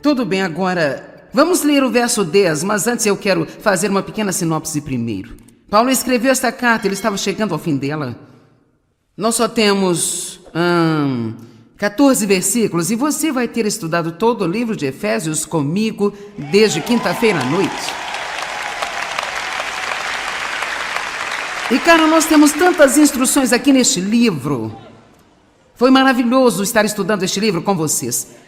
Tudo bem, agora vamos ler o verso 10, mas antes eu quero fazer uma pequena sinopse primeiro. Paulo escreveu esta carta, ele estava chegando ao fim dela. Nós só temos 14 versículos e você vai ter estudado todo o livro de Efésios comigo desde quinta-feira à noite. E cara, nós temos tantas instruções aqui neste livro. Foi maravilhoso estar estudando este livro com vocês.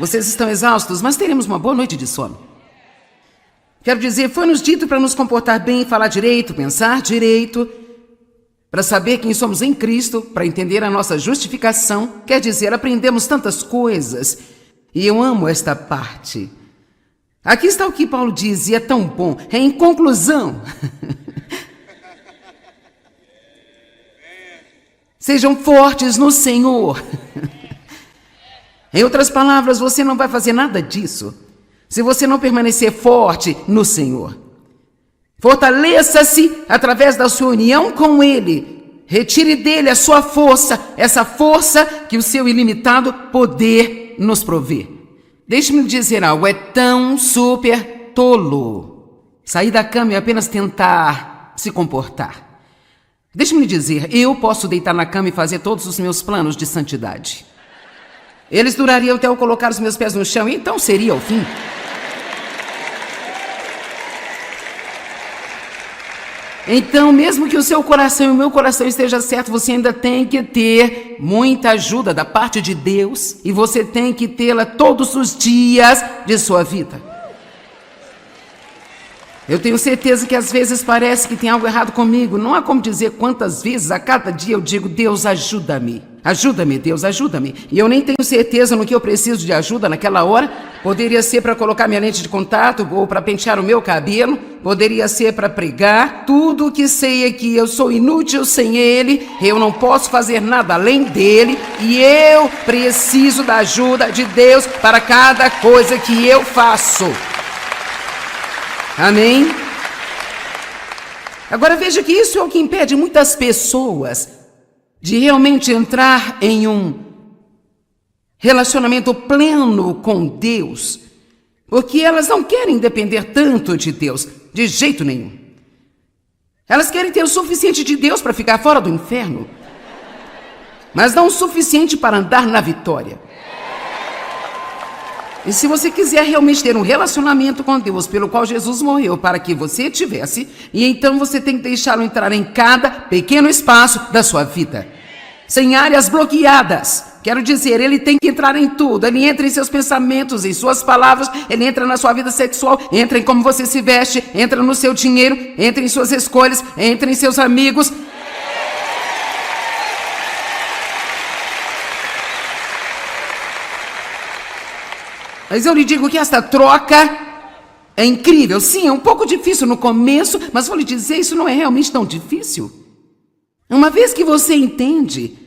Vocês estão exaustos, mas teremos uma boa noite de sono. Quero dizer, foi-nos dito para nos comportar bem, falar direito, pensar direito, para saber quem somos em Cristo, para entender a nossa justificação. Quer dizer, aprendemos tantas coisas. E eu amo esta parte. Aqui está o que Paulo diz, e é tão bom. É em conclusão. Sejam fortes no Senhor. Em outras palavras, você não vai fazer nada disso se você não permanecer forte no Senhor. Fortaleça-se através da sua união com Ele. Retire dele a sua força, essa força que o seu ilimitado poder nos provê. Deixe-me dizer algo, é tão super tolo sair da cama e apenas tentar se comportar. Deixe-me dizer, eu posso deitar na cama e fazer todos os meus planos de santidade. Eles durariam até eu colocar os meus pés no chão, e então seria o fim. Então, mesmo que o seu coração e o meu coração esteja certo, você ainda tem que ter muita ajuda da parte de Deus, e você tem que tê-la todos os dias de sua vida. Eu tenho certeza que às vezes parece que tem algo errado comigo. Não há como dizer quantas vezes a cada dia eu digo, Deus, ajuda-me. Ajuda-me, Deus, ajuda-me. E eu nem tenho certeza no que eu preciso de ajuda naquela hora. Poderia ser para colocar minha lente de contato ou para pentear o meu cabelo. Poderia ser para pregar. Tudo o que sei é que eu sou inútil sem Ele. Eu não posso fazer nada além dEle. E eu preciso da ajuda de Deus para cada coisa que eu faço. Amém? Agora veja que isso é o que impede muitas pessoas de realmente entrar em um relacionamento pleno com Deus, porque elas não querem depender tanto de Deus, de jeito nenhum. Elas querem ter o suficiente de Deus para ficar fora do inferno, mas não o suficiente para andar na vitória. E se você quiser realmente ter um relacionamento com Deus, pelo qual Jesus morreu para que você tivesse, e então você tem que deixá-lo entrar em cada pequeno espaço da sua vida, sem áreas bloqueadas. Quero dizer, ele tem que entrar em tudo. Ele entra em seus pensamentos, em suas palavras, ele entra na sua vida sexual, entra em como você se veste, entra no seu dinheiro, entra em suas escolhas, entra em seus amigos. Mas eu lhe digo que esta troca é incrível. Sim, é um pouco difícil no começo, mas vou lhe dizer, isso não é realmente tão difícil. Uma vez que você entende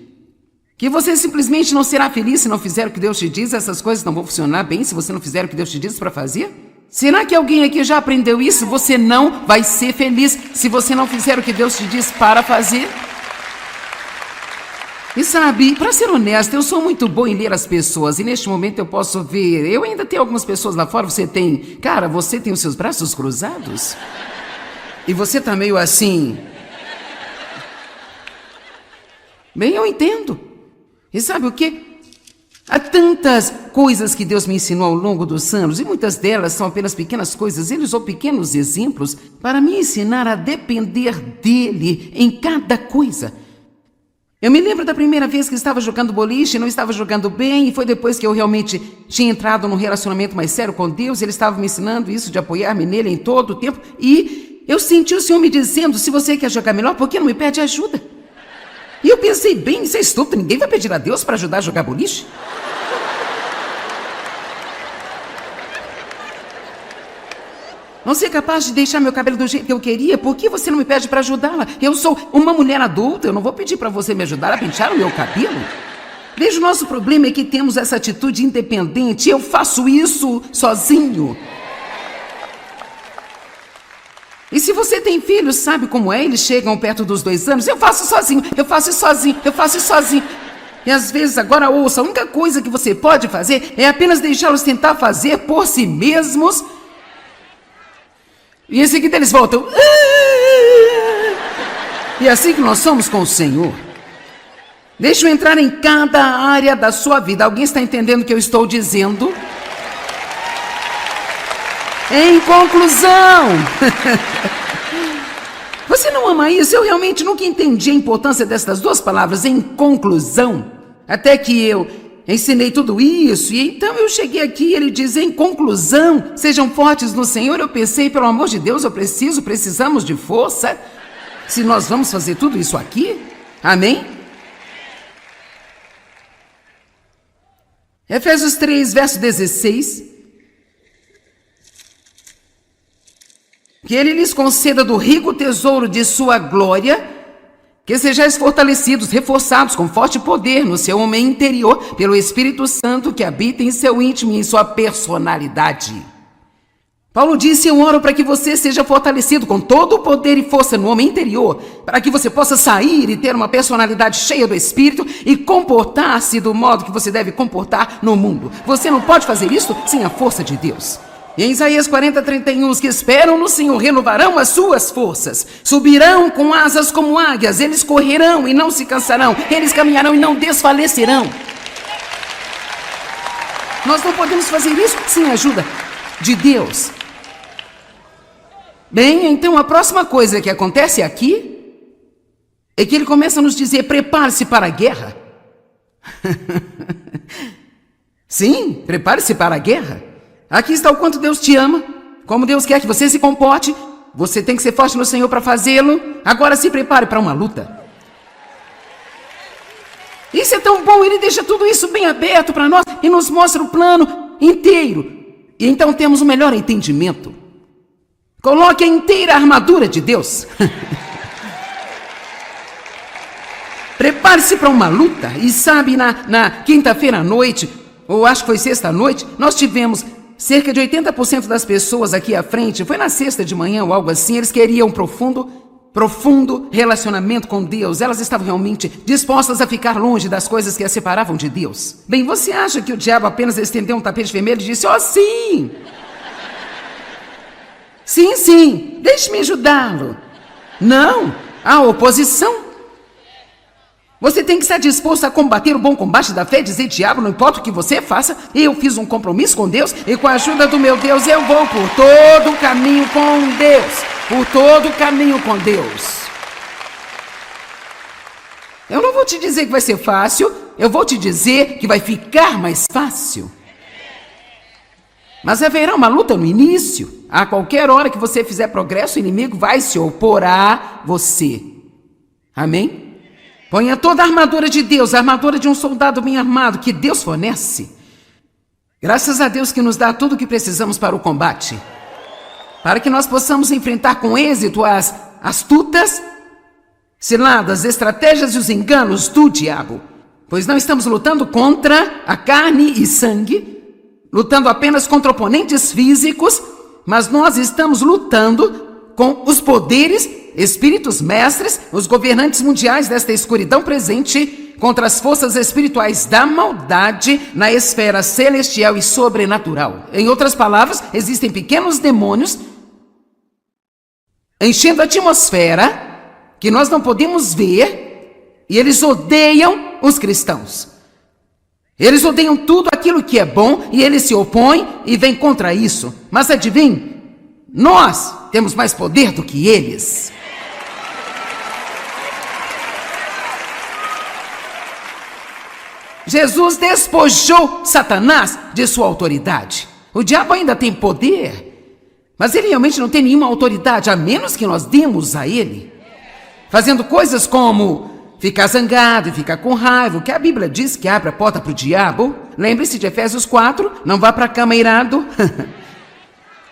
que você simplesmente não será feliz se não fizer o que Deus te diz, essas coisas não vão funcionar bem se você não fizer o que Deus te diz para fazer? Será que alguém aqui já aprendeu isso? Você não vai ser feliz se você não fizer o que Deus te diz para fazer? E sabe, para ser honesta, eu sou muito boa em ler as pessoas, e neste momento eu posso ver, eu ainda tenho algumas pessoas lá fora, você tem os seus braços cruzados? E você tá meio assim... Bem, eu entendo. E sabe o quê? Há tantas coisas que Deus me ensinou ao longo dos anos, e muitas delas são apenas pequenas coisas, Ele usou pequenos exemplos para me ensinar a depender dEle em cada coisa. Eu me lembro da primeira vez que estava jogando boliche, não estava jogando bem, e foi depois que eu realmente tinha entrado num relacionamento mais sério com Deus, Ele estava me ensinando isso, de apoiar-me nele em todo o tempo, e eu senti o Senhor me dizendo, se você quer jogar melhor, por que não me pede ajuda? E eu pensei, bem, isso é estúpido, ninguém vai pedir a Deus para ajudar a jogar boliche? Não ser capaz de deixar meu cabelo do jeito que eu queria, por que você não me pede para ajudá-la? Eu sou uma mulher adulta, eu não vou pedir para você me ajudar a pentear o meu cabelo. Veja, o nosso problema é que temos essa atitude independente, eu faço isso sozinho. E se você tem filhos, sabe como é? Eles chegam perto dos 2 anos, eu faço sozinho, eu faço sozinho, eu faço sozinho. E às vezes, agora ouça, a única coisa que você pode fazer é apenas deixá-los tentar fazer por si mesmos. E em seguida eles voltam. E é assim que nós somos com o Senhor. Deixa eu entrar em cada área da sua vida. Alguém está entendendo o que eu estou dizendo? Em conclusão. Você não ama isso? Eu realmente nunca entendi a importância dessas duas palavras, em conclusão. Até que eu ensinei tudo isso, e então eu cheguei aqui e ele diz, em conclusão, sejam fortes no Senhor. Eu pensei, pelo amor de Deus, precisamos de força. Se nós vamos fazer tudo isso aqui, amém? Efésios 3, verso 16. Que ele lhes conceda do rico tesouro de sua glória, que sejais fortalecidos, reforçados com forte poder no seu homem interior, pelo Espírito Santo que habita em seu íntimo e em sua personalidade. Paulo disse, eu oro para que você seja fortalecido com todo o poder e força no homem interior, para que você possa sair e ter uma personalidade cheia do Espírito e comportar-se do modo que você deve comportar no mundo. Você não pode fazer isso sem a força de Deus. E em Isaías 40, 31, os que esperam no Senhor renovarão as suas forças, subirão com asas como águias, eles correrão e não se cansarão, eles caminharão e não desfalecerão. Nós não podemos fazer isso sem a ajuda de Deus. Bem, então a próxima coisa que acontece aqui é que ele começa a nos dizer, prepare-se para a guerra. Sim, prepare-se para a guerra. Aqui está o quanto Deus te ama, como Deus quer que você se comporte. Você tem que ser forte no Senhor para fazê-lo. Agora se prepare para uma luta. Isso é tão bom, ele deixa tudo isso bem aberto para nós e nos mostra o plano inteiro. E então temos o melhor entendimento. Coloque a inteira armadura de Deus. Prepare-se para uma luta. E sabe, na quinta-feira à noite, ou acho que foi sexta à noite, nós tivemos cerca de 80% das pessoas aqui à frente, foi na sexta de manhã ou algo assim, eles queriam um profundo relacionamento com Deus. Elas estavam realmente dispostas a ficar longe das coisas que as separavam de Deus. Bem, você acha que o diabo apenas estendeu um tapete vermelho e disse, sim! Sim, deixe-me ajudá-lo. Não, há oposição. Você tem que estar disposto a combater o bom combate da fé e dizer, diabo, não importa o que você faça, eu fiz um compromisso com Deus e com a ajuda do meu Deus eu vou por todo o caminho com Deus. Por todo o caminho com Deus. Eu não vou te dizer que vai ser fácil, eu vou te dizer que vai ficar mais fácil. Mas haverá uma luta no início. A qualquer hora que você fizer progresso, o inimigo vai se opor a você. Amém? Ponha toda a armadura de Deus, a armadura de um soldado bem armado que Deus fornece. Graças a Deus que nos dá tudo o que precisamos para o combate. Para que nós possamos enfrentar com êxito as astutas ciladas, estratégias e os enganos do diabo. Pois não estamos lutando contra a carne e sangue, lutando apenas contra oponentes físicos, mas nós estamos lutando com os poderes, espíritos mestres, os governantes mundiais desta escuridão presente, contra as forças espirituais da maldade na esfera celestial e sobrenatural. Em outras palavras, existem pequenos demônios enchendo a atmosfera que nós não podemos ver, e eles odeiam os cristãos. Eles odeiam tudo aquilo que é bom e eles se opõem e vêm contra isso. Mas adivinhe, nós temos mais poder do que eles. Jesus despojou Satanás de sua autoridade. O diabo ainda tem poder, mas ele realmente não tem nenhuma autoridade, a menos que nós demos a ele. Fazendo coisas como ficar zangado e ficar com raiva, o que a Bíblia diz que abre a porta para o diabo. Lembre-se de Efésios 4, não vá para a cama irado.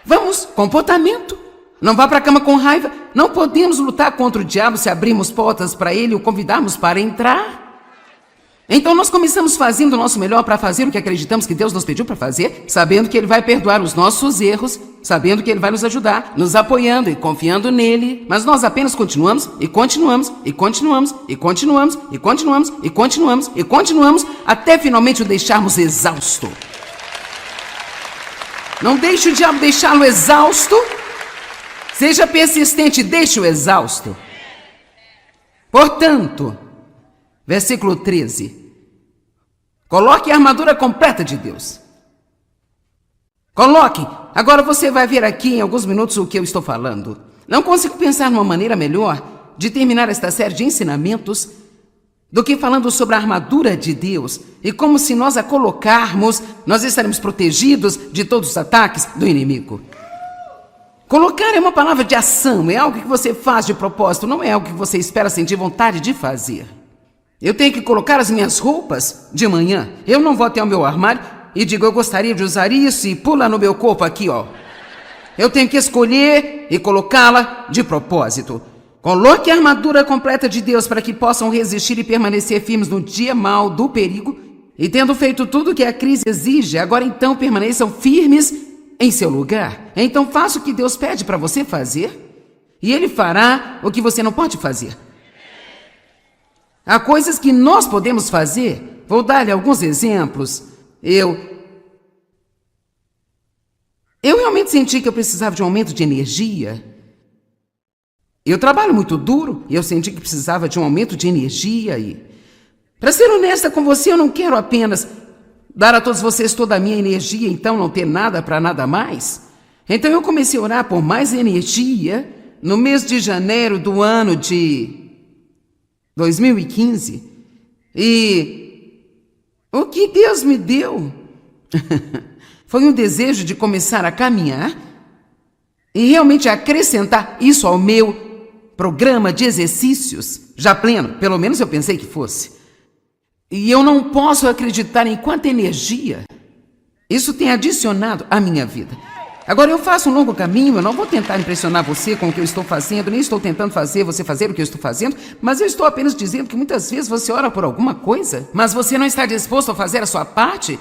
Vamos, comportamento. Não vá para a cama com raiva. Não podemos lutar contra o diabo se abrirmos portas para ele e o convidarmos para entrar. Então nós começamos fazendo o nosso melhor para fazer o que acreditamos que Deus nos pediu para fazer, sabendo que Ele vai perdoar os nossos erros sabendo que Ele vai nos ajudar, nos apoiando e confiando nele. Mas nós apenas continuamos e continuamos e continuamos e continuamos e continuamos e continuamos e continuamos até finalmente o deixarmos exausto. Não deixe o diabo deixá-lo exausto. Seja persistente, deixe-o exausto. Portanto, versículo 13. Coloque a armadura completa de Deus. Coloque. Agora você vai ver aqui em alguns minutos o que eu estou falando. Não consigo pensar numa maneira melhor de terminar esta série de ensinamentos do que falando sobre a armadura de Deus e como, se nós a colocarmos, nós estaremos protegidos de todos os ataques do inimigo. Colocar é uma palavra de ação, é algo que você faz de propósito, não é algo que você espera sentir vontade de fazer. Eu tenho que colocar as minhas roupas de manhã. Eu não vou até o meu armário e digo, eu gostaria de usar isso e pula no meu corpo aqui, ó. Eu tenho que escolher e colocá-la de propósito. Coloque a armadura completa de Deus para que possam resistir e permanecer firmes no dia mau do perigo. E tendo feito tudo o que a crise exige, agora então permaneçam firmes em seu lugar. Então faça o que Deus pede para você fazer e Ele fará o que você não pode fazer. Há coisas que nós podemos fazer. Vou dar-lhe alguns exemplos. Eu realmente senti que eu precisava de um aumento de energia. Eu trabalho muito duro e eu senti que precisava de um aumento de energia. E, para ser honesta com você, eu não quero apenas dar a todos vocês toda a minha energia, então não ter nada para nada mais. Então eu comecei a orar por mais energia no mês de janeiro do ano de 2015. E o que Deus me deu foi um desejo de começar a caminhar e realmente acrescentar isso ao meu programa de exercícios, já pleno, pelo menos eu pensei que fosse. E eu não posso acreditar em quanta energia isso tem adicionado à minha vida. Agora eu faço um longo caminho, eu não vou tentar impressionar você com o que eu estou fazendo, nem estou tentando fazer você fazer o que eu estou fazendo, mas eu estou apenas dizendo que muitas vezes você ora por alguma coisa, mas você não está disposto a fazer a sua parte.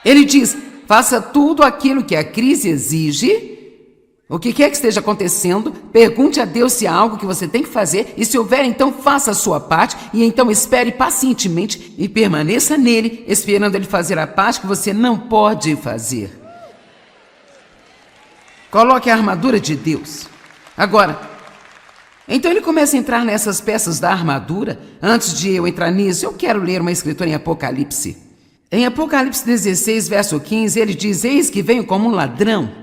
Ele diz, faça tudo aquilo que a crise exige. O que quer que esteja acontecendo, pergunte a Deus se há algo que você tem que fazer, e se houver, então faça a sua parte, e então espere pacientemente e permaneça nele, esperando ele fazer a parte que você não pode fazer. Coloque a armadura de Deus. Agora, então ele começa a entrar nessas peças da armadura. Antes de eu entrar nisso, eu quero ler uma escritura em Apocalipse. Em Apocalipse 16, verso 15, ele diz, eis que venho como um ladrão.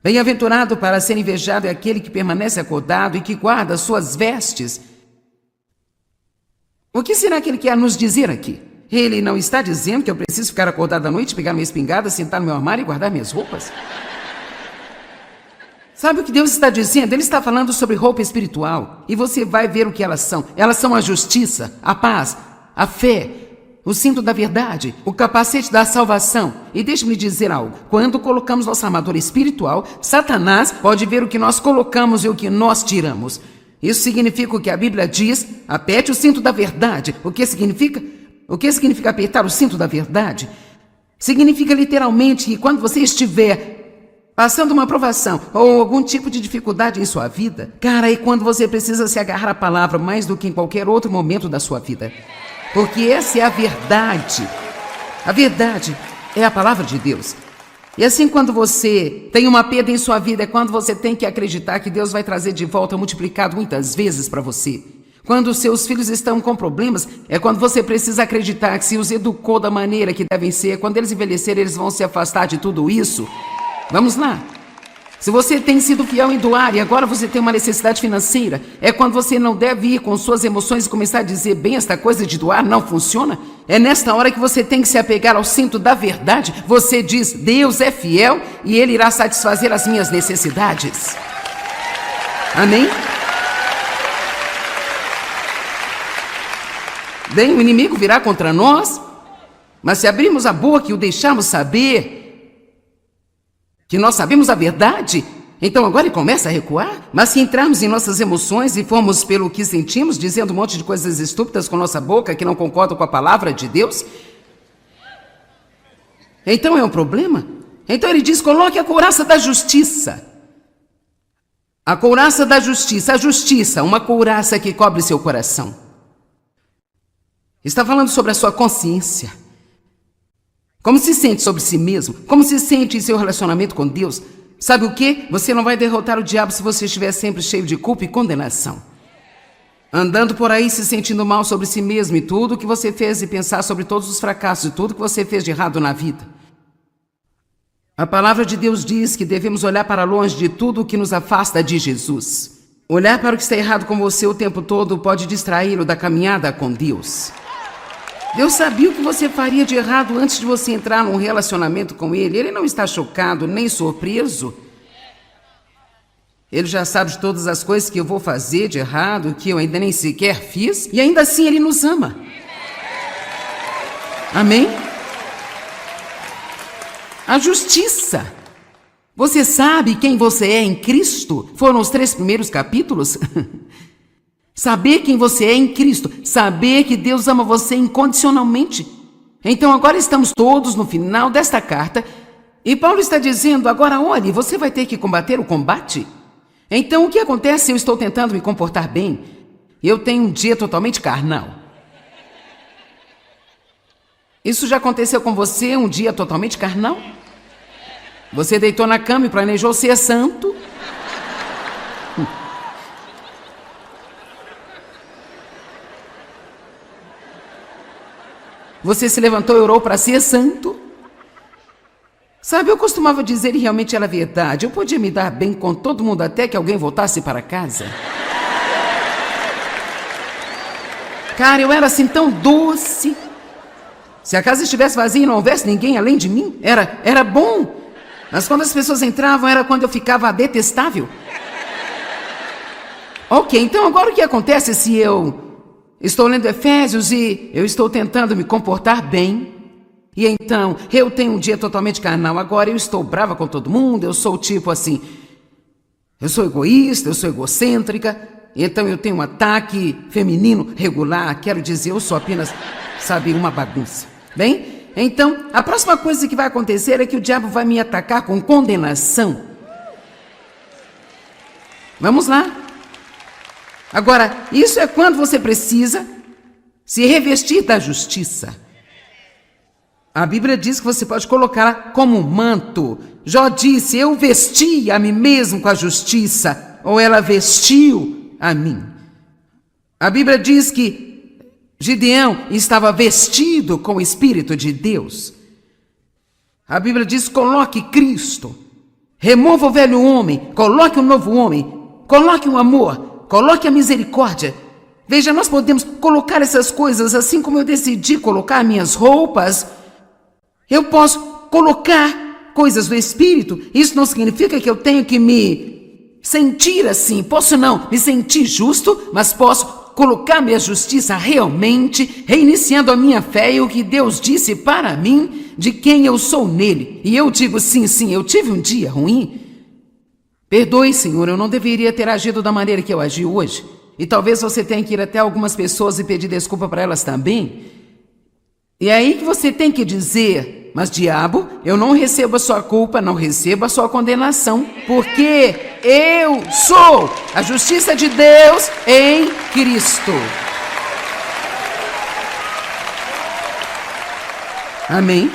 Bem-aventurado para ser invejado é aquele que permanece acordado e que guarda as suas vestes. O que será que ele quer nos dizer aqui? Ele não está dizendo que eu preciso ficar acordado à noite, pegar minha espingarda, sentar no meu armário e guardar minhas roupas? Sabe o que Deus está dizendo? Ele está falando sobre roupa espiritual. E você vai ver o que elas são. Elas são a justiça, a paz, a fé, o cinto da verdade, o capacete da salvação. E deixe-me dizer algo. Quando colocamos nossa armadura espiritual, Satanás pode ver o que nós colocamos e o que nós tiramos. Isso significa o que a Bíblia diz, aperte o cinto da verdade. O que significa? O que significa apertar o cinto da verdade? Significa literalmente que quando você estiver passando uma provação ou algum tipo de dificuldade em sua vida, cara, é quando você precisa se agarrar à palavra mais do que em qualquer outro momento da sua vida. Porque essa é a verdade. A verdade é a palavra de Deus. E assim, quando você tem uma perda em sua vida, é quando você tem que acreditar que Deus vai trazer de volta multiplicado muitas vezes para você. Quando os seus filhos estão com problemas, é quando você precisa acreditar que se os educou da maneira que devem ser, quando eles envelhecerem, eles vão se afastar de tudo isso. Vamos lá. Se você tem sido fiel em doar e agora você tem uma necessidade financeira, é quando você não deve ir com suas emoções e começar a dizer, bem, esta coisa de doar não funciona. É nesta hora que você tem que se apegar ao cinto da verdade. Você diz, Deus é fiel e Ele irá satisfazer as minhas necessidades. Amém? Bem, o inimigo virá contra nós, mas se abrirmos a boca e o deixarmos saber que nós sabemos a verdade, então agora ele começa a recuar. Mas se entrarmos em nossas emoções e formos pelo que sentimos, dizendo um monte de coisas estúpidas com nossa boca que não concordam com a palavra de Deus, então é um problema. Então ele diz, coloque a couraça da justiça. A couraça da justiça, a justiça, uma couraça que cobre seu coração. Está falando sobre a sua consciência. Como se sente sobre si mesmo? Como se sente em seu relacionamento com Deus? Sabe o quê? Você não vai derrotar o diabo se você estiver sempre cheio de culpa e condenação. Andando por aí se sentindo mal sobre si mesmo e tudo o que você fez e pensar sobre todos os fracassos e tudo que você fez de errado na vida. A palavra de Deus diz que devemos olhar para longe de tudo o que nos afasta de Jesus. Olhar para o que está errado com você o tempo todo pode distraí-lo da caminhada com Deus. Deus sabia o que você faria de errado antes de você entrar num relacionamento com Ele. Ele não está chocado nem surpreso. Ele já sabe de todas as coisas que eu vou fazer de errado, que eu ainda nem sequer fiz, e ainda assim Ele nos ama. Amém? A justiça. Você sabe quem você é em Cristo? Foram os 3 primeiros capítulos. Saber quem você é em Cristo. Saber que Deus ama você incondicionalmente. Então agora estamos todos no final desta carta. E Paulo está dizendo, agora olhe, você vai ter que combater o combate. Então o que acontece se eu estou tentando me comportar bem? Eu tenho um dia totalmente carnal. Isso já aconteceu com você, um dia totalmente carnal? Você deitou na cama e planejou ser santo? Você se levantou e orou para ser santo? Sabe, eu costumava dizer, e realmente era verdade, eu podia me dar bem com todo mundo até que alguém voltasse para casa. Cara, eu era assim tão doce. Se a casa estivesse vazia e não houvesse ninguém além de mim, era bom. Mas quando as pessoas entravam, era quando eu ficava detestável. Ok, então agora o que acontece se eu estou lendo Efésios e eu estou tentando me comportar bem? E então, eu tenho um dia totalmente carnal, agora eu estou brava com todo mundo, eu sou tipo assim, eu sou egoísta, eu sou egocêntrica, então eu tenho um ataque feminino regular, quero dizer, eu sou apenas, sabe, uma bagunça. Bem, então, a próxima coisa que vai acontecer é que o diabo vai me atacar com condenação. Vamos lá. Agora, isso é quando você precisa se revestir da justiça. A Bíblia diz que você pode colocar como um manto. Jó disse, eu vesti a mim mesmo com a justiça, ou ela vestiu a mim. A Bíblia diz que Gideão estava vestido com o Espírito de Deus. A Bíblia diz, coloque Cristo. Remova o velho homem, coloque um novo homem. Coloque o amor, coloque a misericórdia. Veja, nós podemos colocar essas coisas assim como eu decidi colocar minhas roupas. Eu posso colocar coisas do Espírito. Isso não significa que eu tenho que me sentir assim. Posso não me sentir justo, mas posso colocar minha justiça realmente, reiniciando a minha fé e o que Deus disse para mim, de quem eu sou nele. E eu digo, sim, eu tive um dia ruim. Perdoe, Senhor, eu não deveria ter agido da maneira que eu agi hoje. E talvez você tenha que ir até algumas pessoas e pedir desculpa para elas também. E é aí que você tem que dizer, mas diabo, eu não recebo a sua culpa, não recebo a sua condenação, porque eu sou a justiça de Deus em Cristo. Amém?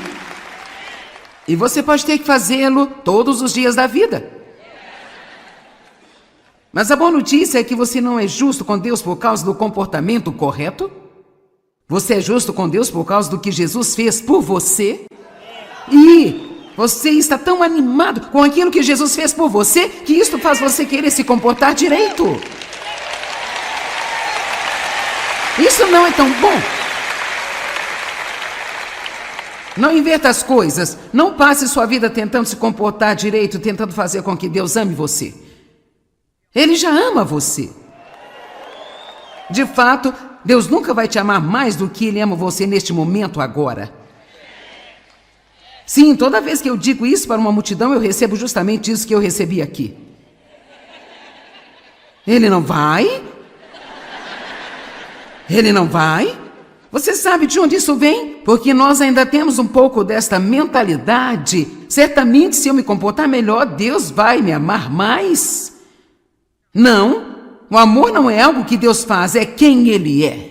E você pode ter que fazê-lo todos os dias da vida. Mas a boa notícia é que você não é justo com Deus por causa do comportamento correto. Você é justo com Deus por causa do que Jesus fez por você. E você está tão animado com aquilo que Jesus fez por você, que isso faz você querer se comportar direito. Isso não é tão bom. Não inverta as coisas. Não passe sua vida tentando se comportar direito, tentando fazer com que Deus ame você. Ele já ama você. De fato, Deus nunca vai te amar mais do que Ele ama você neste momento agora. Sim, toda vez que eu digo isso para uma multidão, eu recebo justamente isso que eu recebi aqui. Ele não vai? Ele não vai? Você sabe de onde isso vem? Porque nós ainda temos um pouco desta mentalidade. Certamente, se eu me comportar melhor, Deus vai me amar mais. Não, o amor não é algo que Deus faz, é quem Ele é.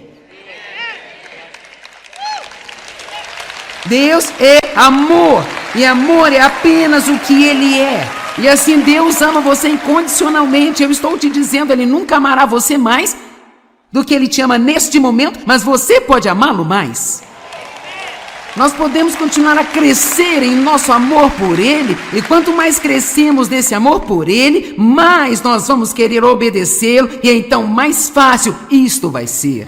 Deus é amor, e amor é apenas o que Ele é. E assim Deus ama você incondicionalmente. Eu estou te dizendo, Ele nunca amará você mais do que Ele te ama neste momento, mas você pode amá-lo mais. Nós podemos continuar a crescer em nosso amor por Ele, e quanto mais crescemos nesse amor por Ele, mais nós vamos querer obedecê-lo, e então mais fácil isto vai ser.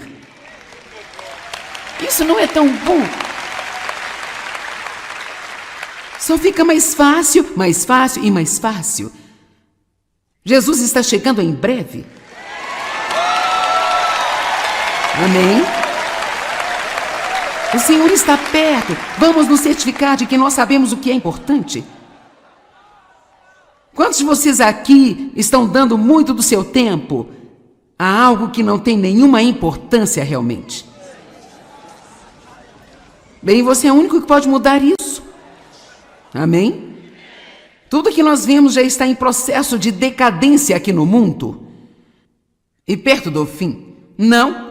Isso não é tão bom. Só fica mais fácil e mais fácil. Jesus está chegando em breve. Amém? O Senhor está perto. Vamos nos certificar de que nós sabemos o que é importante. Quantos de vocês aqui estão dando muito do seu tempo a algo que não tem nenhuma importância realmente? Bem, você é o único que pode mudar isso. Amém? Tudo que nós vemos já está em processo de decadência aqui no mundo. E perto do fim. Não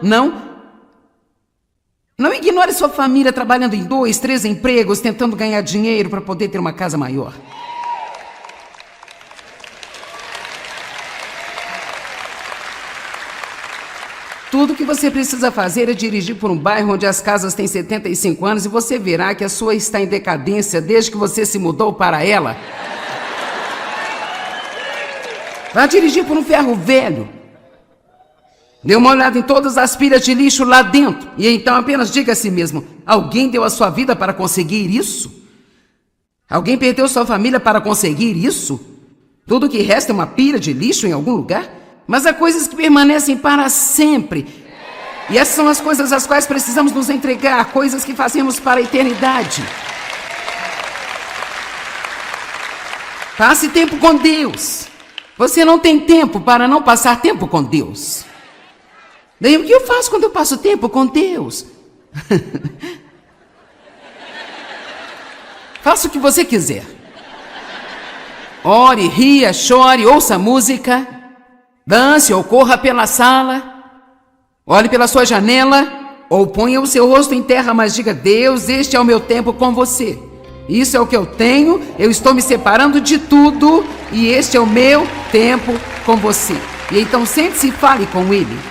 ignore sua família trabalhando em 2, 3 empregos, tentando ganhar dinheiro para poder ter uma casa maior. Tudo que você precisa fazer é dirigir por um bairro onde as casas têm 75 anos e você verá que a sua está em decadência desde que você se mudou para ela. Vá dirigir por um ferro velho. Dê uma olhada em todas as pilhas de lixo lá dentro. E então apenas diga a si mesmo: alguém deu a sua vida para conseguir isso? Alguém perdeu sua família para conseguir isso? Tudo que resta é uma pilha de lixo em algum lugar? Mas há coisas que permanecem para sempre. E essas são as coisas às quais precisamos nos entregar, coisas que fazemos para a eternidade. Passe tempo com Deus. Você não tem tempo para não passar tempo com Deus. Daí o que eu faço quando eu passo tempo com Deus? Faça o que você quiser. Ore, ria, chore, ouça música, dance ou corra pela sala, olhe pela sua janela ou ponha o seu rosto em terra, mas diga: Deus, este é o meu tempo com você. Isso é o que eu tenho, eu estou me separando de tudo e este é o meu tempo com você. E então sente-se e fale com Ele.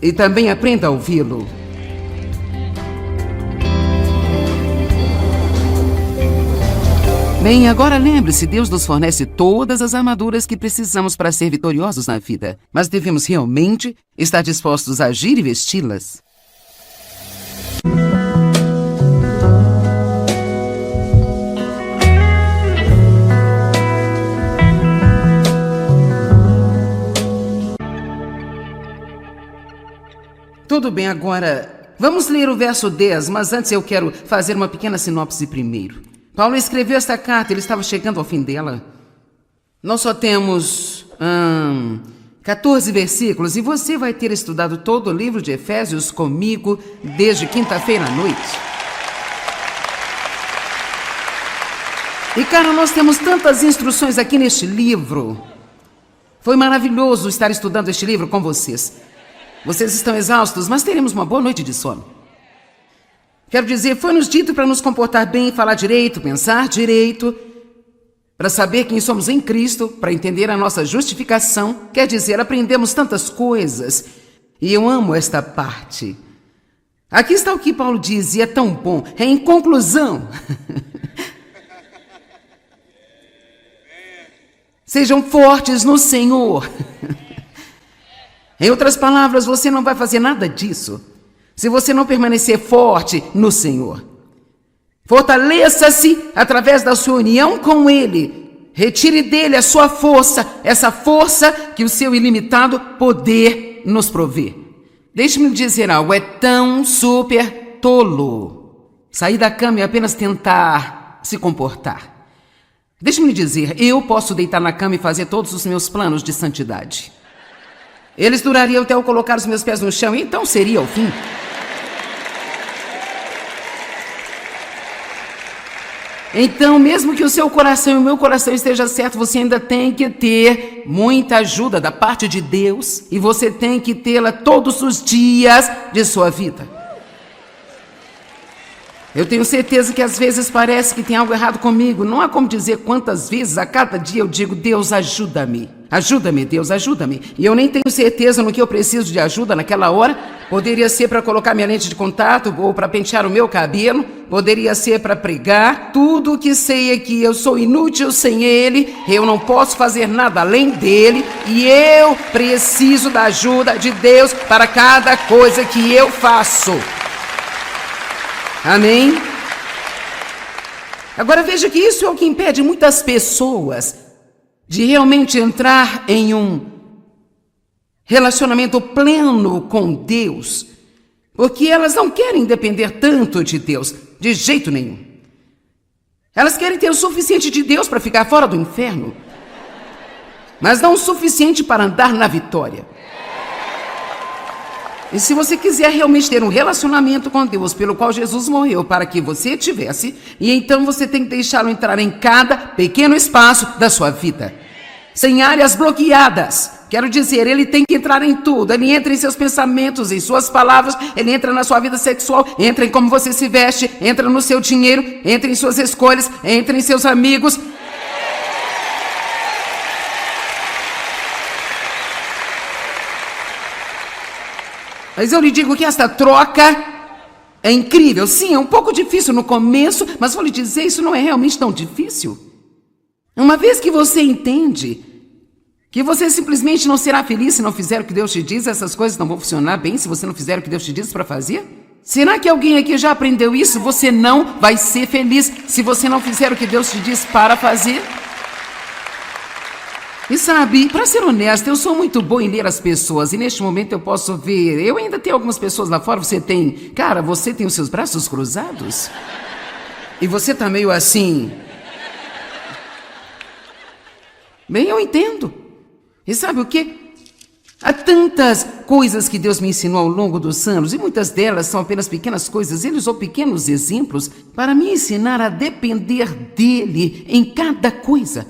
E também aprenda a ouvi-lo. Bem, agora lembre-se, Deus nos fornece todas as armaduras que precisamos para ser vitoriosos na vida. Mas devemos realmente estar dispostos a agir e vesti-las. Tudo bem, agora vamos ler o verso 10, mas antes eu quero fazer uma pequena sinopse primeiro. Paulo escreveu esta carta, ele estava chegando ao fim dela. Nós só temos 14 versículos e você vai ter estudado todo o livro de Efésios comigo desde quinta-feira à noite. E cara, nós temos tantas instruções aqui neste livro. Foi maravilhoso estar estudando este livro com vocês. Vocês estão exaustos, mas teremos uma boa noite de sono. Quero dizer, foi-nos dito para nos comportar bem, falar direito, pensar direito, para saber quem somos em Cristo, para entender a nossa justificação. Quer dizer, aprendemos tantas coisas. E eu amo esta parte. Aqui está o que Paulo diz, e é tão bom. É em conclusão. Sejam fortes no Senhor. Em outras palavras, você não vai fazer nada disso se você não permanecer forte no Senhor. Fortaleça-se através da sua união com Ele. Retire dele a sua força, essa força que o seu ilimitado poder nos provê. Deixe-me dizer algo, é tão super tolo sair da cama e apenas tentar se comportar. Deixe-me dizer, eu posso deitar na cama e fazer todos os meus planos de santidade. Eles durariam até eu colocar os meus pés no chão, e então seria o fim. Então, mesmo que o seu coração e o meu coração esteja certo, você ainda tem que ter muita ajuda da parte de Deus, e você tem que tê-la todos os dias de sua vida. Eu tenho certeza que às vezes parece que tem algo errado comigo. Não há como dizer quantas vezes a cada dia eu digo: Deus, ajuda-me. Ajuda-me, Deus, ajuda-me. E eu nem tenho certeza no que eu preciso de ajuda naquela hora. Poderia ser para colocar minha lente de contato ou para pentear o meu cabelo. Poderia ser para pregar. Tudo o que sei é que eu sou inútil sem Ele. Eu não posso fazer nada além dEle. E eu preciso da ajuda de Deus para cada coisa que eu faço. Amém? Agora veja que isso é o que impede muitas pessoas de realmente entrar em um relacionamento pleno com Deus, porque elas não querem depender tanto de Deus, de jeito nenhum. Elas querem ter o suficiente de Deus para ficar fora do inferno, mas não o suficiente para andar na vitória. E se você quiser realmente ter um relacionamento com Deus, pelo qual Jesus morreu para que você tivesse, e então você tem que deixá-lo entrar em cada pequeno espaço da sua vida, sem áreas bloqueadas. Quero dizer, ele tem que entrar em tudo. Ele entra em seus pensamentos, em suas palavras, ele entra na sua vida sexual, entra em como você se veste, entra no seu dinheiro, entra em suas escolhas, entra em seus amigos. Mas eu lhe digo que esta troca é incrível. Sim, é um pouco difícil no começo, mas vou lhe dizer, isso não é realmente tão difícil. Uma vez que você entende que você simplesmente não será feliz se não fizer o que Deus te diz, essas coisas não vão funcionar bem se você não fizer o que Deus te diz para fazer? Será que alguém aqui já aprendeu isso? Você não vai ser feliz se você não fizer o que Deus te diz para fazer? E sabe, para ser honesto, eu sou muito boa em ler as pessoas, e neste momento eu posso ver, eu ainda tenho algumas pessoas lá fora, você tem os seus braços cruzados? E você tá meio assim. Bem, eu entendo. E sabe o quê? Há tantas coisas que Deus me ensinou ao longo dos anos, e muitas delas são apenas pequenas coisas, Ele usou pequenos exemplos para me ensinar a depender dEle em cada coisa.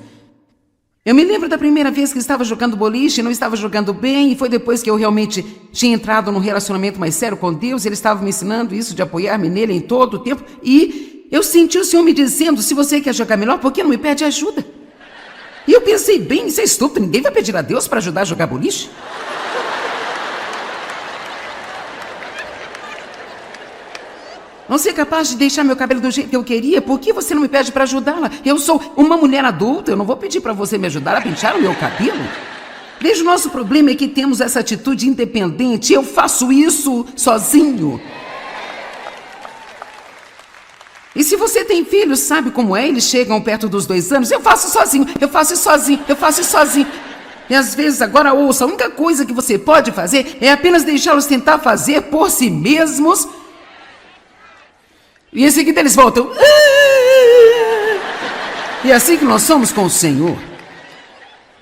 Eu me lembro da primeira vez que estava jogando boliche, não estava jogando bem, e foi depois que eu realmente tinha entrado num relacionamento mais sério com Deus, Ele estava me ensinando isso, de apoiar-me nele em todo o tempo, e eu senti o Senhor me dizendo: se você quer jogar melhor, por que não me pede ajuda? E eu pensei: bem, isso é estúpido, ninguém vai pedir a Deus para ajudar a jogar boliche? Não ser capaz de deixar meu cabelo do jeito que eu queria, por que você não me pede para ajudá-la? Eu sou uma mulher adulta, eu não vou pedir para você me ajudar a pentear o meu cabelo. Veja, o nosso problema é que temos essa atitude independente, eu faço isso sozinho. E se você tem filhos, sabe como é? Eles chegam perto dos 2 anos, eu faço sozinho, eu faço sozinho, eu faço sozinho. E às vezes, agora ouça, a única coisa que você pode fazer é apenas deixá-los tentar fazer por si mesmos. E em seguida eles voltam. E é assim que nós somos com o Senhor.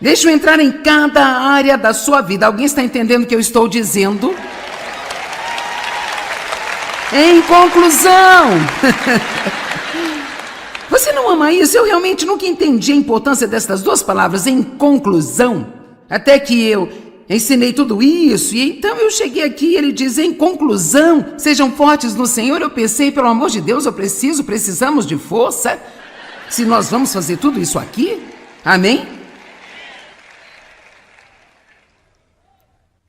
Deixa eu entrar em cada área da sua vida. Alguém está entendendo o que eu estou dizendo? Em conclusão. Você não ama isso? Eu realmente nunca entendi a importância destas duas palavras, em conclusão. Até que eu ensinei tudo isso, e então eu cheguei aqui e ele diz: em conclusão, sejam fortes no Senhor. Eu pensei, pelo amor de Deus, precisamos de força. Se nós vamos fazer tudo isso aqui, amém?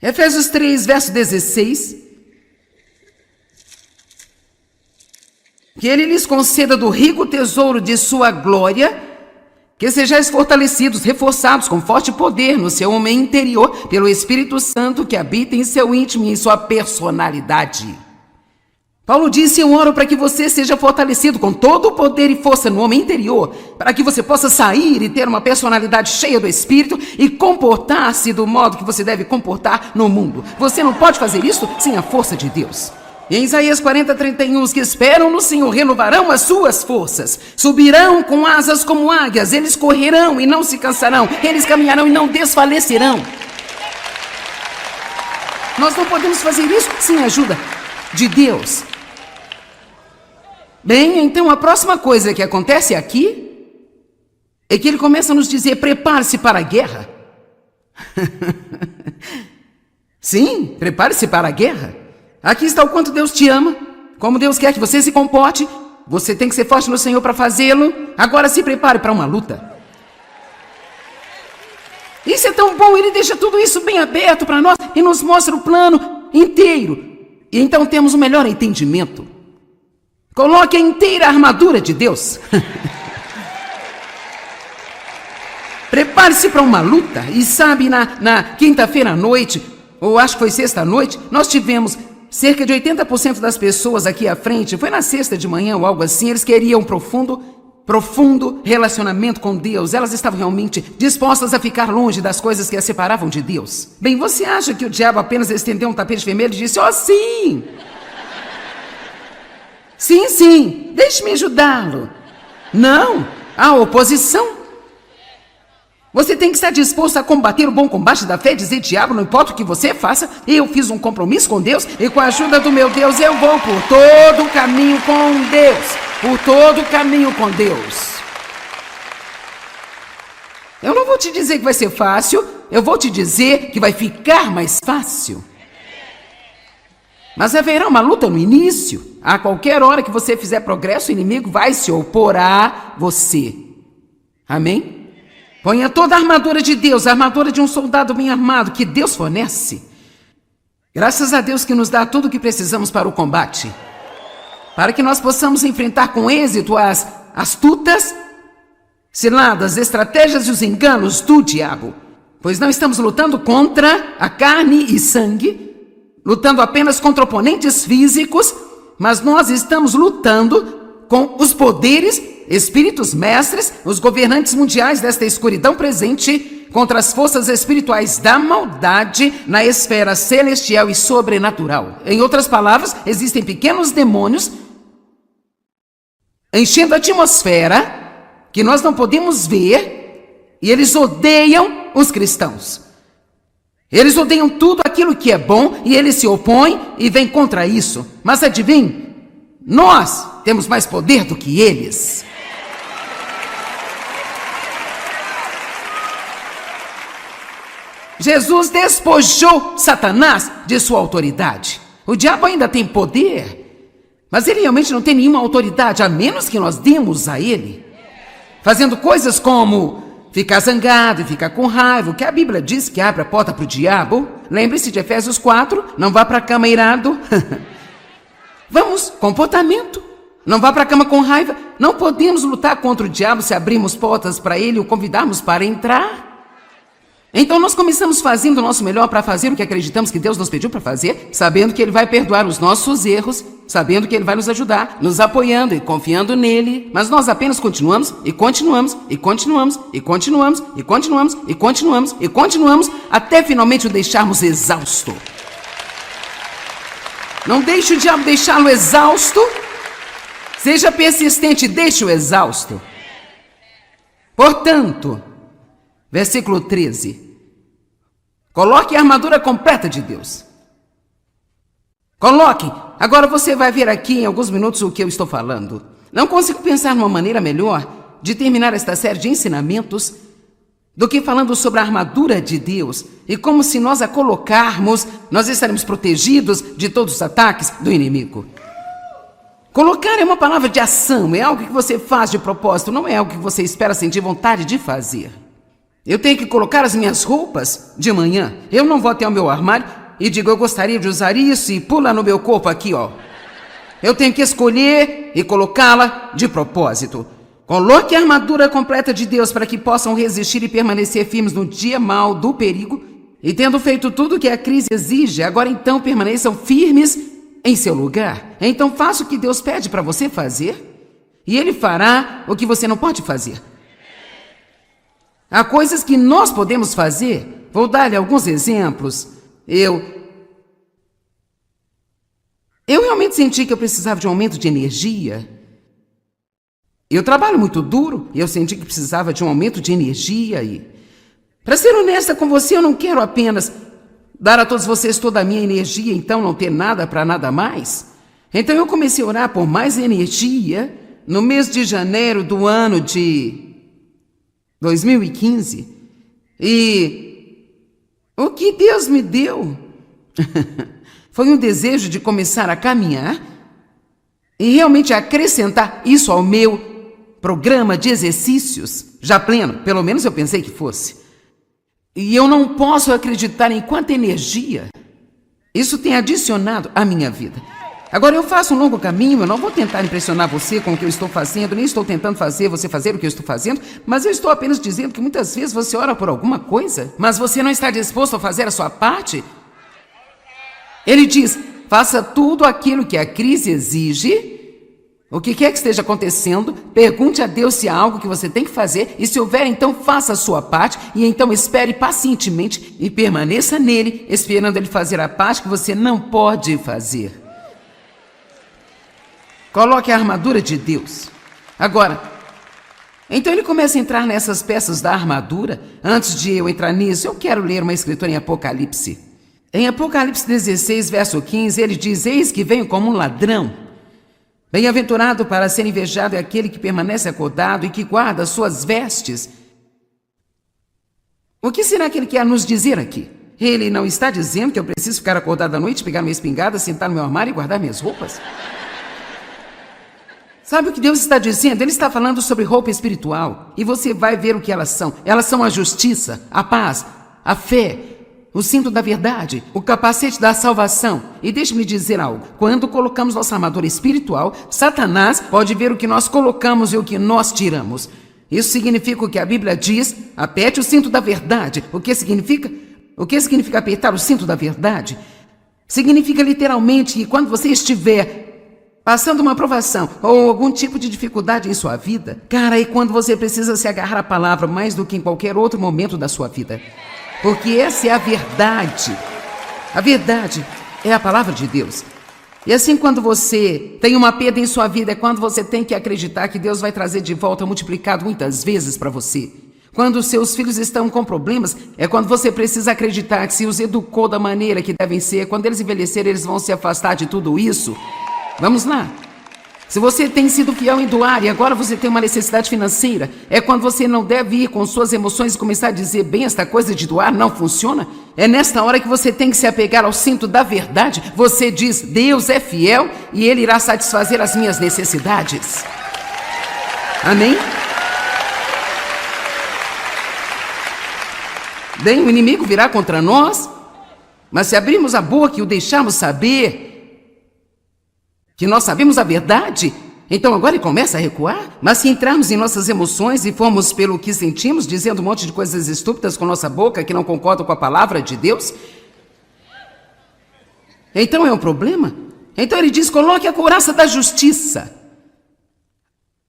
Efésios 3, verso 16. Que ele lhes conceda do rico tesouro de sua glória, que sejais fortalecidos, reforçados com forte poder no seu homem interior, pelo Espírito Santo que habita em seu íntimo e em sua personalidade. Paulo disse: eu oro para que você seja fortalecido com todo o poder e força no homem interior, para que você possa sair e ter uma personalidade cheia do Espírito e comportar-se do modo que você deve comportar no mundo. Você não pode fazer isso sem a força de Deus. Em Isaías 40:31, os que esperam no Senhor renovarão as suas forças, subirão com asas como águias, eles correrão e não se cansarão, eles caminharão e não desfalecerão. Nós não podemos fazer isso sem a ajuda de Deus. Bem, então a próxima coisa que acontece aqui é que ele começa a nos dizer: prepare-se para a guerra. Sim, prepare-se para a guerra. Aqui está o quanto Deus te ama, como Deus quer que você se comporte. Você tem que ser forte no Senhor para fazê-lo. Agora se prepare para uma luta. Isso é tão bom, ele deixa tudo isso bem aberto para nós e nos mostra o plano inteiro. E então temos o melhor entendimento. Coloque a inteira armadura de Deus. Prepare-se para uma luta. E sabe, na quinta-feira à noite, ou acho que foi sexta à noite, nós tivemos cerca de 80% das pessoas aqui à frente. Foi na sexta de manhã ou algo assim. Eles queriam um profundo relacionamento com Deus. Elas estavam realmente dispostas a ficar longe das coisas que as separavam de Deus. Bem, você acha que o diabo apenas estendeu um tapete vermelho e disse: oh, sim! Sim, deixe-me ajudá-lo. Não, há oposição. Você tem que estar disposto a combater o bom combate da fé e dizer: diabo, não importa o que você faça, eu fiz um compromisso com Deus e com a ajuda do meu Deus eu vou por todo o caminho com Deus. Por todo o caminho com Deus. Eu não vou te dizer que vai ser fácil, eu vou te dizer que vai ficar mais fácil. Mas haverá uma luta no início. A qualquer hora que você fizer progresso, o inimigo vai se opor a você. Amém? Ponha toda a armadura de Deus, a armadura de um soldado bem armado, que Deus fornece. Graças a Deus que nos dá tudo o que precisamos para o combate. Para que nós possamos enfrentar com êxito as astutas ciladas, estratégias e os enganos do diabo. Pois não estamos lutando contra a carne e sangue, lutando apenas contra oponentes físicos, mas nós estamos lutando com os poderes, espíritos mestres, os governantes mundiais desta escuridão presente, contra as forças espirituais da maldade na esfera celestial e sobrenatural. Em outras palavras, existem pequenos demônios enchendo a atmosfera que nós não podemos ver, e eles odeiam os cristãos. Eles odeiam tudo aquilo que é bom e eles se opõem e vêm contra isso. Mas adivinhe, nós temos mais poder do que eles. Jesus despojou Satanás de sua autoridade. O diabo ainda tem poder, mas ele realmente não tem nenhuma autoridade, a menos que nós demos a ele. Fazendo coisas como ficar zangado e ficar com raiva, o que a Bíblia diz que abre a porta para o diabo. Lembre-se de Efésios 4, não vá para a cama irado. Vamos, comportamento. Não vá para a cama com raiva. Não podemos lutar contra o diabo se abrirmos portas para ele e o convidarmos para entrar. Então nós começamos fazendo o nosso melhor para fazer o que acreditamos que Deus nos pediu para fazer, sabendo que Ele vai perdoar os nossos erros, sabendo que Ele vai nos ajudar, nos apoiando e confiando nele. Mas nós apenas continuamos e continuamos e continuamos e continuamos e continuamos e continuamos e continuamos até finalmente o deixarmos exausto. Não deixe o diabo deixá-lo exausto. Seja persistente, deixe-o exausto. Portanto, versículo 13. Coloque a armadura completa de Deus. Coloque. Agora você vai ver aqui em alguns minutos o que eu estou falando. Não consigo pensar numa maneira melhor de terminar esta série de ensinamentos do que falando sobre a armadura de Deus e como, se nós a colocarmos, nós estaremos protegidos de todos os ataques do inimigo. Colocar é uma palavra de ação, é algo que você faz de propósito, não é algo que você espera sentir vontade de fazer. Eu tenho que colocar as minhas roupas de manhã. Eu não vou até o meu armário e digo: eu gostaria de usar isso, e pula no meu corpo aqui, ó. Eu tenho que escolher e colocá-la de propósito. Coloque a armadura completa de Deus para que possam resistir e permanecer firmes no dia mau do perigo. E tendo feito tudo o que a crise exige, agora então permaneçam firmes em seu lugar. Então faça o que Deus pede para você fazer, e Ele fará o que você não pode fazer. Há coisas que nós podemos fazer. Vou dar-lhe alguns exemplos. Eu realmente senti que eu precisava de um aumento de energia. Eu trabalho muito duro e eu senti que precisava de um aumento de energia. E, para ser honesta com você, eu não quero apenas dar a todos vocês toda a minha energia, então não ter nada para nada mais? Então eu comecei a orar por mais energia no mês de janeiro do ano de 2015. E o que Deus me deu foi um desejo de começar a caminhar e realmente acrescentar isso ao meu programa de exercícios, já pleno, pelo menos eu pensei que fosse. E eu não posso acreditar em quanta energia isso tem adicionado à minha vida. Agora eu faço um longo caminho, eu não vou tentar impressionar você com o que eu estou fazendo, nem estou tentando fazer você fazer o que eu estou fazendo, mas eu estou apenas dizendo que muitas vezes você ora por alguma coisa, mas você não está disposto a fazer a sua parte. Ele diz, faça tudo aquilo que a crise exige, o que quer que esteja acontecendo, pergunte a Deus se há algo que você tem que fazer, e se houver, então faça a sua parte, e então espere pacientemente e permaneça nele, esperando ele fazer a parte que você não pode fazer. Coloque a armadura de Deus. Agora, então ele começa a entrar nessas peças da armadura. Antes de eu entrar nisso, eu quero ler uma escritura em Apocalipse. Em Apocalipse 16, verso 15, ele diz, eis que venho como um ladrão. Bem-aventurado para ser invejado é aquele que permanece acordado e que guarda suas vestes. O que será que ele quer nos dizer aqui? Ele não está dizendo que eu preciso ficar acordado à noite, pegar minha espingarda, sentar no meu armário e guardar minhas roupas? Sabe o que Deus está dizendo? Ele está falando sobre roupa espiritual. E você vai ver o que elas são. Elas são a justiça, a paz, a fé, o cinto da verdade, o capacete da salvação. E deixe-me dizer algo. Quando colocamos nossa armadura espiritual, Satanás pode ver o que nós colocamos e o que nós tiramos. Isso significa o que a Bíblia diz, aperte o cinto da verdade. O que significa? O que significa apertar o cinto da verdade? Significa literalmente que quando você estiver passando uma provação ou algum tipo de dificuldade em sua vida, cara, é quando você precisa se agarrar à palavra mais do que em qualquer outro momento da sua vida. Porque essa é a verdade. A verdade é a palavra de Deus. E assim, quando você tem uma perda em sua vida, é quando você tem que acreditar que Deus vai trazer de volta multiplicado muitas vezes para você. Quando os seus filhos estão com problemas, é quando você precisa acreditar que se os educou da maneira que devem ser, quando eles envelhecerem, eles vão se afastar de tudo isso. Vamos lá. Se você tem sido fiel em doar e agora você tem uma necessidade financeira, é quando você não deve ir com suas emoções e começar a dizer, bem, esta coisa de doar não funciona. É nesta hora que você tem que se apegar ao cinto da verdade. Você diz, Deus é fiel e Ele irá satisfazer as minhas necessidades. Amém? Bem, o inimigo virá contra nós, mas se abrirmos a boca e o deixarmos saber que nós sabemos a verdade, então agora ele começa a recuar. Mas se entrarmos em nossas emoções e formos pelo que sentimos, dizendo um monte de coisas estúpidas com nossa boca que não concordam com a palavra de Deus, então é um problema. Então ele diz, coloque a couraça da justiça.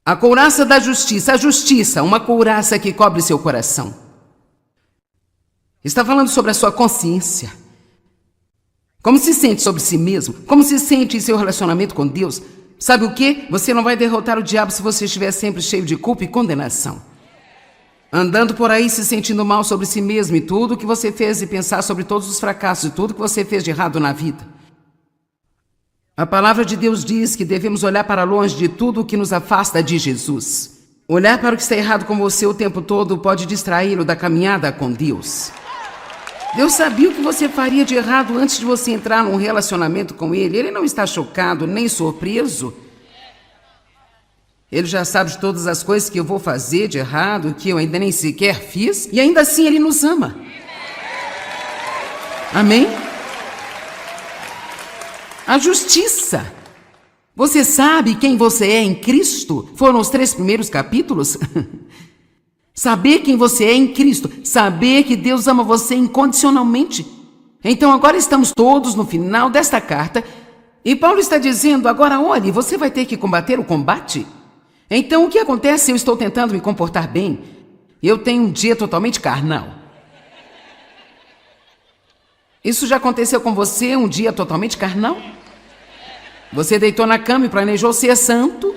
A couraça da justiça, a justiça, uma couraça que cobre seu coração. Está falando sobre a sua consciência. Como se sente sobre si mesmo? Como se sente em seu relacionamento com Deus? Sabe o quê? Você não vai derrotar o diabo se você estiver sempre cheio de culpa e condenação. Andando por aí se sentindo mal sobre si mesmo e tudo o que você fez e pensar sobre todos os fracassos e tudo que você fez de errado na vida. A palavra de Deus diz que devemos olhar para longe de tudo o que nos afasta de Jesus. Olhar para o que está errado com você o tempo todo pode distraí-lo da caminhada com Deus. Deus sabia o que você faria de errado antes de você entrar num relacionamento com Ele. Ele não está chocado nem surpreso. Ele já sabe de todas as coisas que eu vou fazer de errado, que eu ainda nem sequer fiz, e ainda assim Ele nos ama. Amém? A justiça. Você sabe quem você é em Cristo? Foram os 3 primeiros capítulos. Saber quem você é em Cristo, saber que Deus ama você incondicionalmente. Então agora estamos todos no final desta carta e Paulo está dizendo, agora olhe, você vai ter que combater o combate. Então o que acontece se eu estou tentando me comportar bem? Eu tenho um dia totalmente carnal. Isso já aconteceu com você, um dia totalmente carnal? Você deitou na cama e planejou ser santo?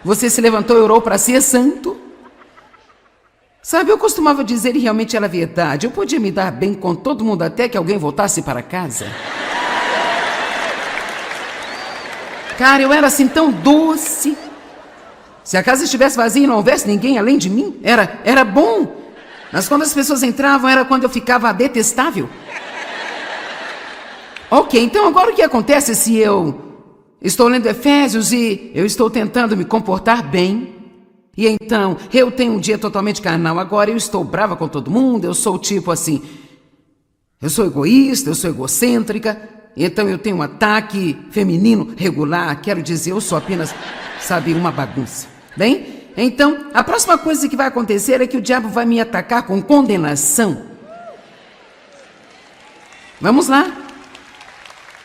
Você se levantou e orou para ser santo? Sabe, eu costumava dizer, e realmente era verdade, eu podia me dar bem com todo mundo até que alguém voltasse para casa. Cara, eu era assim tão doce. Se a casa estivesse vazia e não houvesse ninguém além de mim, era bom. Mas quando as pessoas entravam, era quando eu ficava detestável. Ok, então agora o que acontece se eu estou lendo Efésios e eu estou tentando me comportar bem? E então, eu tenho um dia totalmente carnal, agora eu estou brava com todo mundo, eu sou tipo assim, eu sou egoísta, eu sou egocêntrica, então eu tenho um ataque feminino regular, quero dizer, eu sou apenas, sabe, uma bagunça. Bem, então, a próxima coisa que vai acontecer é que o diabo vai me atacar com condenação. Vamos lá.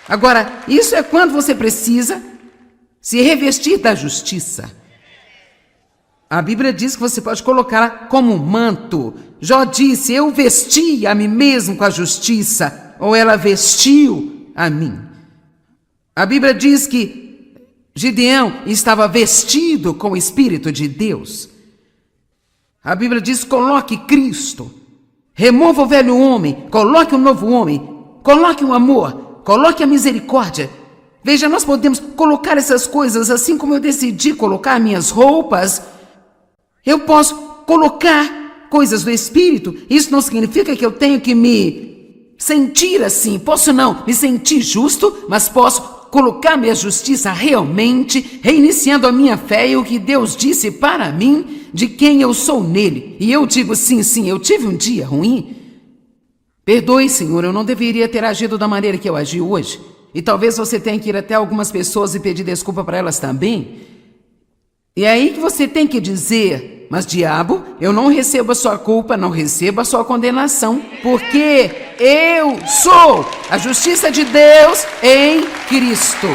Agora, isso é quando você precisa se revestir da justiça. A Bíblia diz que você pode colocá-la como um manto. Jó disse, eu vesti a mim mesmo com a justiça, ou ela vestiu a mim. A Bíblia diz que Gideão estava vestido com o Espírito de Deus. A Bíblia diz, coloque Cristo, remova o velho homem, coloque o novo homem, coloque o amor, coloque a misericórdia. Veja, nós podemos colocar essas coisas assim como eu decidi colocar minhas roupas. Eu posso colocar coisas do Espírito. Isso não significa que eu tenho que me sentir assim. Posso não me sentir justo, mas posso colocar minha justiça realmente, reiniciando a minha fé e o que Deus disse para mim, de quem eu sou nele. E eu digo, sim, eu tive um dia ruim. Perdoe, Senhor, eu não deveria ter agido da maneira que eu agi hoje. E talvez você tenha que ir até algumas pessoas e pedir desculpa para elas também. E é aí que você tem que dizer, mas diabo, eu não recebo a sua culpa, não recebo a sua condenação, porque eu sou a justiça de Deus em Cristo.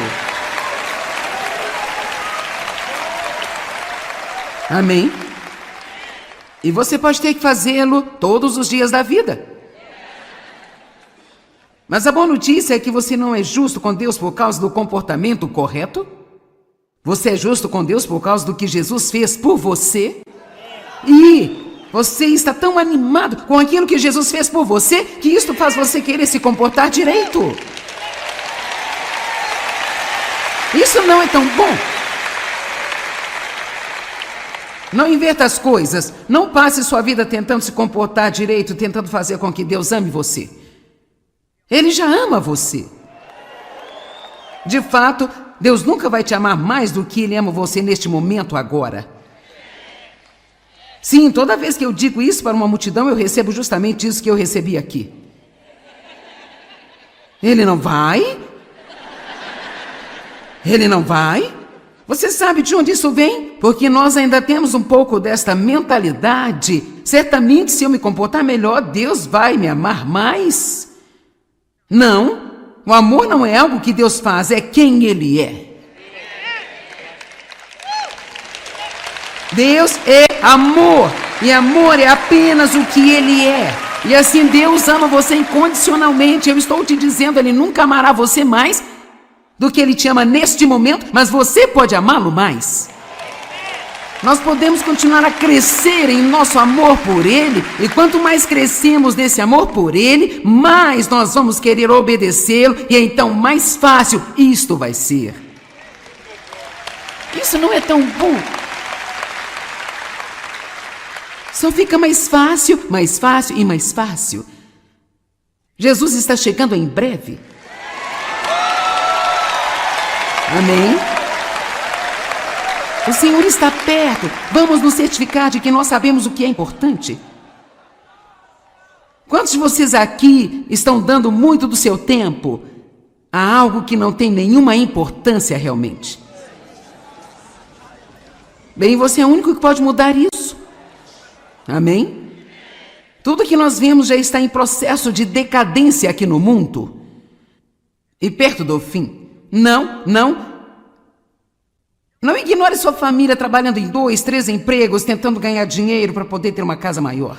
Amém? E você pode ter que fazê-lo todos os dias da vida. Mas a boa notícia é que você não é justo com Deus por causa do comportamento correto. Você é justo com Deus por causa do que Jesus fez por você. E você está tão animado com aquilo que Jesus fez por você, que isto faz você querer se comportar direito. Isso não é tão bom. Não inverta as coisas. Não passe sua vida tentando se comportar direito, tentando fazer com que Deus ame você. Ele já ama você. De fato, Deus nunca vai te amar mais do que Ele ama você neste momento agora. Sim, toda vez que eu digo isso para uma multidão, eu recebo justamente isso que eu recebi aqui. Ele não vai? Ele não vai? Você sabe de onde isso vem? Porque nós ainda temos um pouco desta mentalidade. Certamente, se eu me comportar melhor, Deus vai me amar mais. Não, o amor não é algo que Deus faz, é quem Ele é. Deus é amor, e amor é apenas o que Ele é. E assim Deus ama você incondicionalmente. Eu estou te dizendo, Ele nunca amará você mais do que Ele te ama neste momento, mas você pode amá-lo mais. Nós podemos continuar a crescer em nosso amor por Ele, e quanto mais crescemos nesse amor por Ele, mais nós vamos querer obedecê-lo, e então mais fácil isto vai ser. Isso não é tão bom. Só fica mais fácil e mais fácil. Jesus está chegando em breve. Amém? O Senhor está perto. Vamos nos certificar de que nós sabemos o que é importante. Quantos de vocês aqui estão dando muito do seu tempo a algo que não tem nenhuma importância realmente? Bem, você é o único que pode mudar isso. Amém? Tudo que nós vemos já está em processo de decadência aqui no mundo. E perto do fim. Não ignore sua família trabalhando em 2, 3 empregos, tentando ganhar dinheiro para poder ter uma casa maior.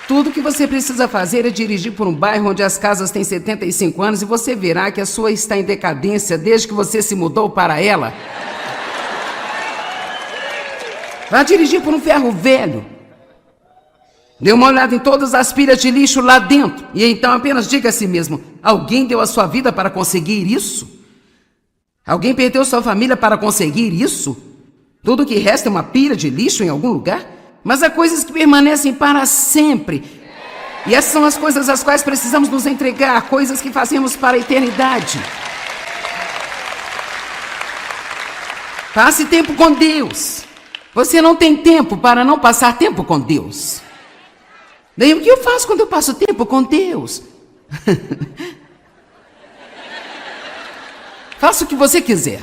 Tudo que você precisa fazer é dirigir por um bairro onde as casas têm 75 anos e você verá que a sua está em decadência desde que você se mudou para ela. Vá dirigir por um ferro velho. Dê uma olhada em todas as pilhas de lixo lá dentro e então apenas diga a si mesmo: alguém deu a sua vida para conseguir isso? Alguém perdeu sua família para conseguir isso? Tudo que resta é uma pilha de lixo em algum lugar? Mas há coisas que permanecem para sempre. E essas são as coisas às quais precisamos nos entregar, coisas que fazemos para a eternidade. Passe tempo com Deus. Você não tem tempo para não passar tempo com Deus. Daí o que eu faço quando eu passo tempo com Deus? Faça o que você quiser.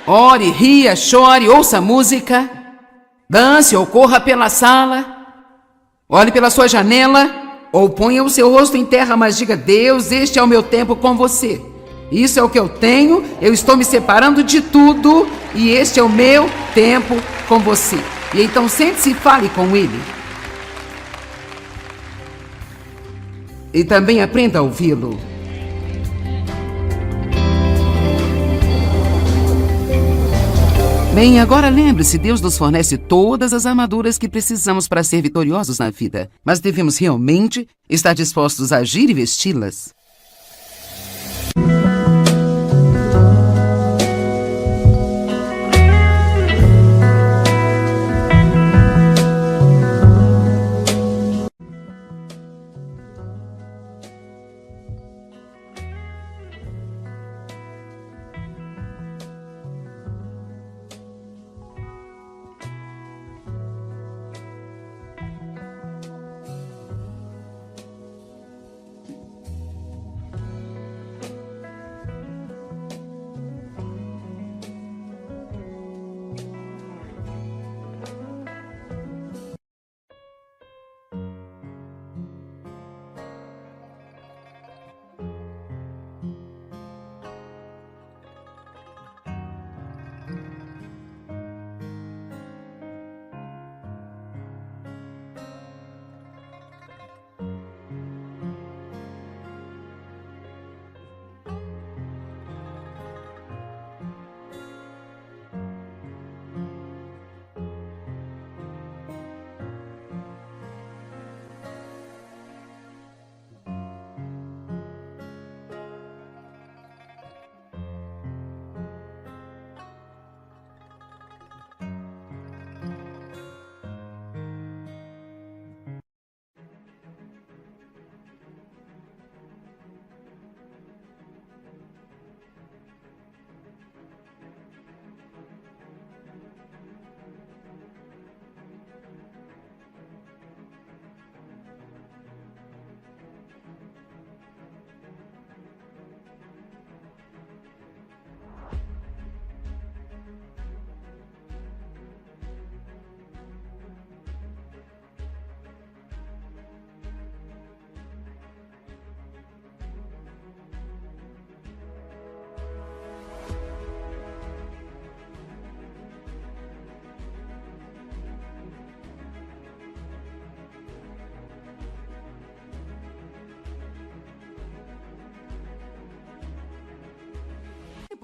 Ore, ria, chore, ouça música, dance ou corra pela sala, olhe pela sua janela ou ponha o seu rosto em terra, mas diga: Deus, este é o meu tempo com você. Isso é o que eu tenho, eu estou me separando de tudo e este é o meu tempo com você. E então sente-se e fale com Ele. E também aprenda a ouvi-lo. Bem, agora lembre-se, Deus nos fornece todas as armaduras que precisamos para ser vitoriosos na vida, mas devemos realmente estar dispostos a agir e vesti-las.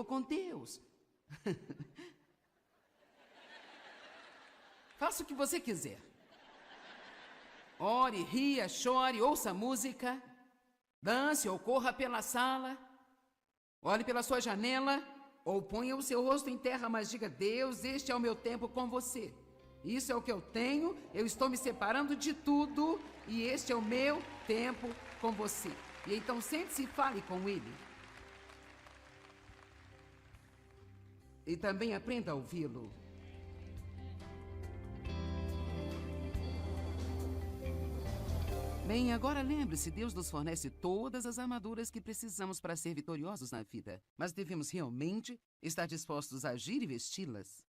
Com Deus. Faça o que você quiser. Ore, ria, chore, ouça música, dance ou corra pela sala, olhe pela sua janela ou ponha o seu rosto em terra, mas diga: Deus, este é o meu tempo com você. Isso é o que eu tenho, eu estou me separando de tudo e este é o meu tempo com você. E então sente-se e fale com Ele. E também aprenda a ouvi-lo. Bem, agora lembre-se, Deus nos fornece todas as armaduras que precisamos para ser vitoriosos na vida, mas devemos realmente estar dispostos a agir e vesti-las.